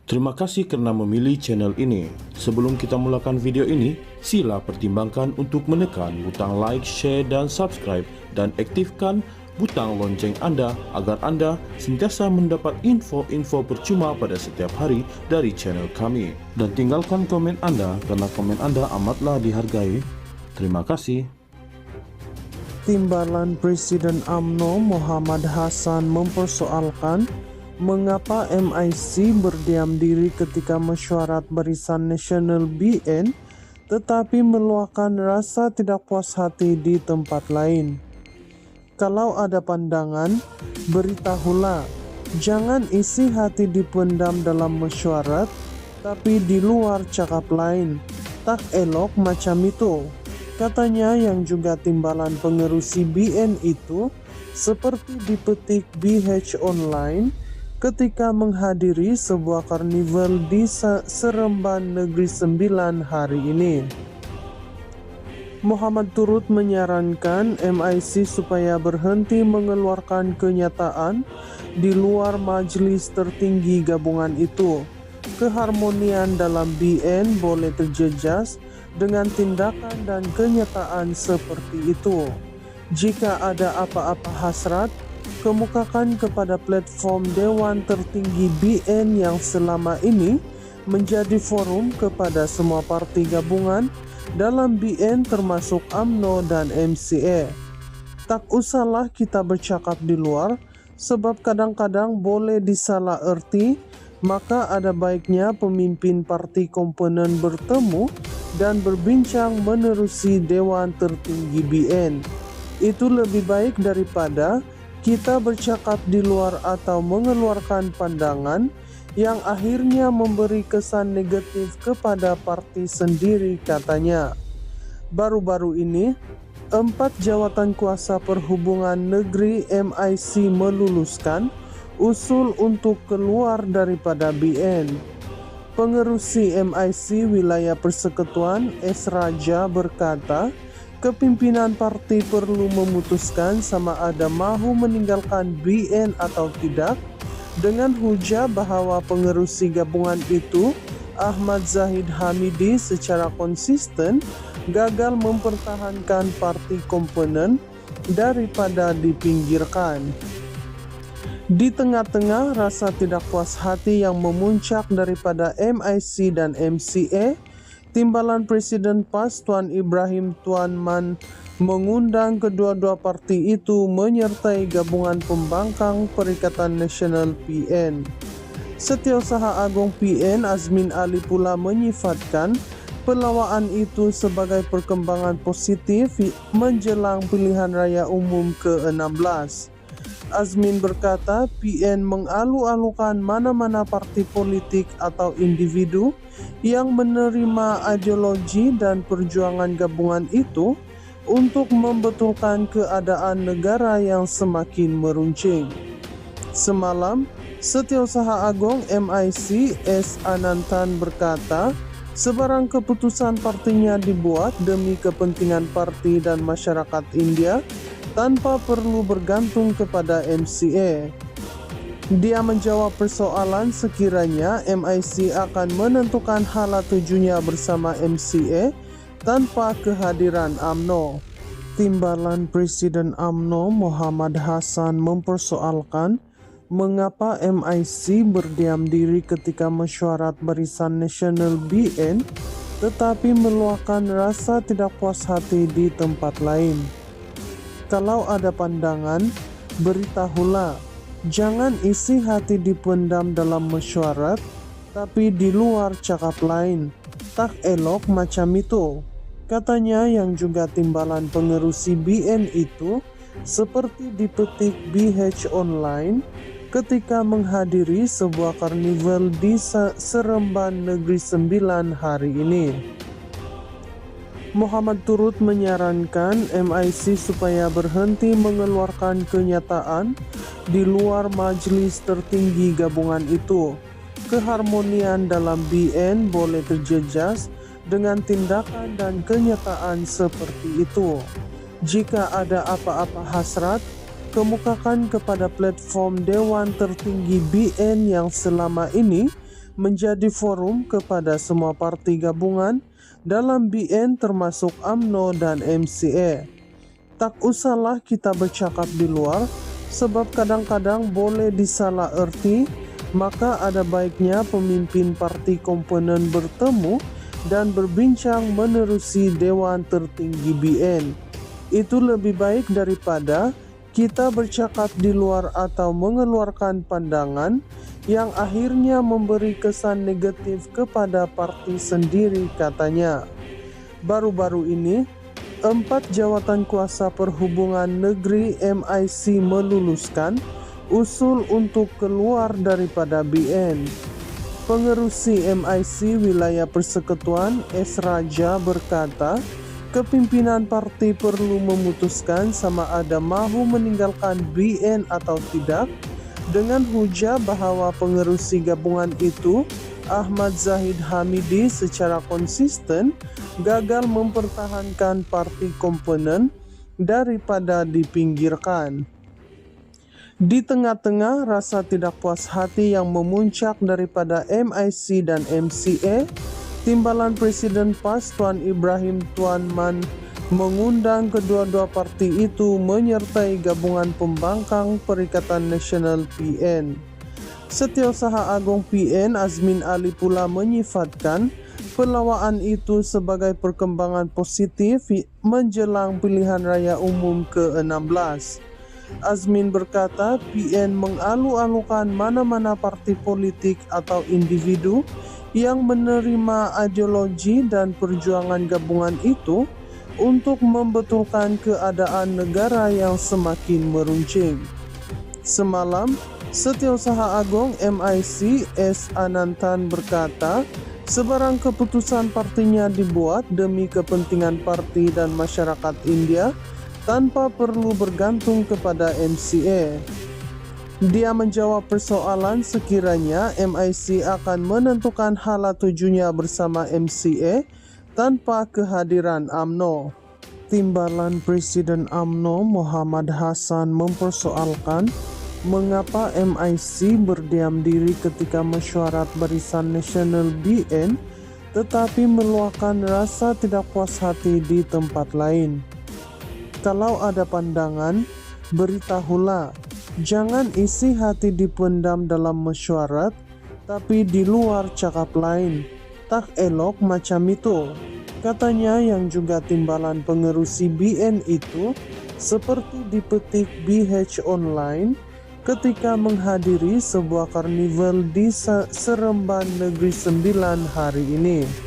Terima kasih karena memilih channel ini. Sebelum kita mulakan video ini, sila pertimbangkan untuk menekan butang like, share, dan subscribe, dan aktifkan butang lonceng Anda agar Anda sentiasa mendapat info-info percuma pada setiap hari dari channel kami. Dan tinggalkan komen Anda karena komen Anda amatlah dihargai. Terima kasih. Timbalan Presiden UMNO Muhammad Hasan mempersoalkan mengapa MIC berdiam diri ketika mesyuarat Barisan Nasional BN tetapi meluahkan rasa tidak puas hati di tempat lain. Kalau ada pandangan, beritahulah. Jangan isi hati dipendam dalam mesyuarat, tapi di luar cakap lain. Tak elok macam itu. Katanya yang juga timbalan pengerusi BN itu seperti dipetik BH Online ketika menghadiri sebuah karnival di Seremban Negeri Sembilan hari ini. Muhammad turut menyarankan MIC supaya berhenti mengeluarkan kenyataan di luar majelis tertinggi gabungan itu. Keharmonian dalam BN boleh terjejas dengan tindakan dan kenyataan seperti itu. Jika ada apa-apa hasrat, kemukakan kepada platform Dewan Tertinggi BN yang selama ini menjadi forum kepada semua parti gabungan dalam BN termasuk UMNO dan MCA. Tak usahlah kita bercakap di luar, sebab kadang-kadang boleh disalah erti, maka ada baiknya pemimpin parti komponen bertemu dan berbincang menerusi Dewan Tertinggi BN. Itu lebih baik daripada kita bercakap di luar atau mengeluarkan pandangan yang akhirnya memberi kesan negatif kepada parti sendiri, katanya. Baru-baru ini, 4 jawatan kuasa perhubungan negeri MIC meluluskan usul untuk keluar daripada BN. Pengerusi MIC Wilayah Persekutuan S. Raja berkata, kepimpinan parti perlu memutuskan sama ada mahu meninggalkan BN atau tidak, dengan hujah bahwa pengerusi gabungan itu, Ahmad Zahid Hamidi, secara konsisten gagal mempertahankan parti komponen daripada dipinggirkan. Di tengah-tengah rasa tidak puas hati yang memuncak daripada MIC dan MCA, Timbalan Presiden PAS Tuan Ibrahim Tuan Man mengundang kedua-dua parti itu menyertai gabungan pembangkang Perikatan Nasional PN. Setiausaha Agung PN Azmin Ali pula menyifatkan pelawaan itu sebagai perkembangan positif menjelang pilihan raya umum ke-16. Azmin berkata PN mengalu-alukan mana-mana parti politik atau individu yang menerima ideologi dan perjuangan gabungan itu untuk membetulkan keadaan negara yang semakin meruncing. Semalam, Setiausaha Agung MIC S. Anantan berkata, sebarang keputusan partinya dibuat demi kepentingan parti dan masyarakat India tanpa perlu bergantung kepada MCA. Dia menjawab persoalan sekiranya MIC akan menentukan hala tujunya bersama MCA tanpa kehadiran UMNO. Timbalan Presiden UMNO Muhammad Hasan mempersoalkan mengapa MIC berdiam diri ketika mesyuarat Barisan Nasional BN tetapi meluahkan rasa tidak puas hati di tempat lain. Kalau ada pandangan, beritahulah. Jangan isi hati dipendam dalam mesyuarat, tapi di luar cakap lain. Tak elok macam itu. Katanya yang juga timbalan pengerusi BN itu seperti dipetik BH Online ketika menghadiri sebuah karnival di Seremban Negeri Sembilan hari ini. Muhammad turut menyarankan MIC supaya berhenti mengeluarkan kenyataan di luar majelis tertinggi gabungan itu. Keharmonian dalam BN boleh terjejas dengan tindakan dan kenyataan seperti itu. Jika ada apa-apa hasrat, kemukakan kepada platform Dewan Tertinggi BN yang selama ini menjadi forum kepada semua parti gabungan dalam BN termasuk UMNO dan MCA. Tak usahlah kita bercakap di luar, sebab kadang-kadang boleh disalah erti, maka ada baiknya pemimpin parti komponen bertemu dan berbincang menerusi Dewan Tertinggi BN. Itu lebih baik daripada kita bercakap di luar atau mengeluarkan pandangan yang akhirnya memberi kesan negatif kepada parti sendiri, katanya. Baru-baru ini, 4 jawatan kuasa perhubungan negeri MIC meluluskan usul untuk keluar daripada BN. Pengerusi MIC Wilayah Persekutuan S. Raja berkata, kepimpinan parti perlu memutuskan sama ada mahu meninggalkan BN atau tidak, dengan hujah bahwa pengerusi gabungan itu, Ahmad Zahid Hamidi, secara konsisten gagal mempertahankan parti komponen daripada dipinggirkan. Di tengah-tengah rasa tidak puas hati yang memuncak daripada MIC dan MCA, Timbalan Presiden PAS Tuan Ibrahim Tuan Man mengundang kedua-dua parti itu menyertai gabungan pembangkang Perikatan Nasional PN. Setiausaha Agung PN Azmin Ali pula menyifatkan pelawaan itu sebagai perkembangan positif menjelang pilihan raya umum ke-16. Azmin berkata PN mengalu-alukan mana-mana parti politik atau individu yang menerima ideologi dan perjuangan gabungan itu untuk membetulkan keadaan negara yang semakin meruncing. Semalam, Setiausaha Agung MIC S. Anantan berkata, sebarang keputusan partinya dibuat demi kepentingan parti dan masyarakat India tanpa perlu bergantung kepada MCA. Dia menjawab persoalan sekiranya MIC akan menentukan hala tujunya bersama MCA tanpa kehadiran UMNO. Timbalan Presiden UMNO Muhammad Hasan mempersoalkan mengapa MIC berdiam diri ketika mesyuarat Barisan Nasional BN tetapi meluahkan rasa tidak puas hati di tempat lain. Kalau ada pandangan, beritahulah. Jangan isi hati dipendam dalam mesyuarat, tapi di luar cakap lain. Tak elok macam itu. Katanya yang juga timbalan pengerusi BN itu seperti dipetik BH Online ketika menghadiri sebuah karnival di Seremban Negeri Sembilan hari ini.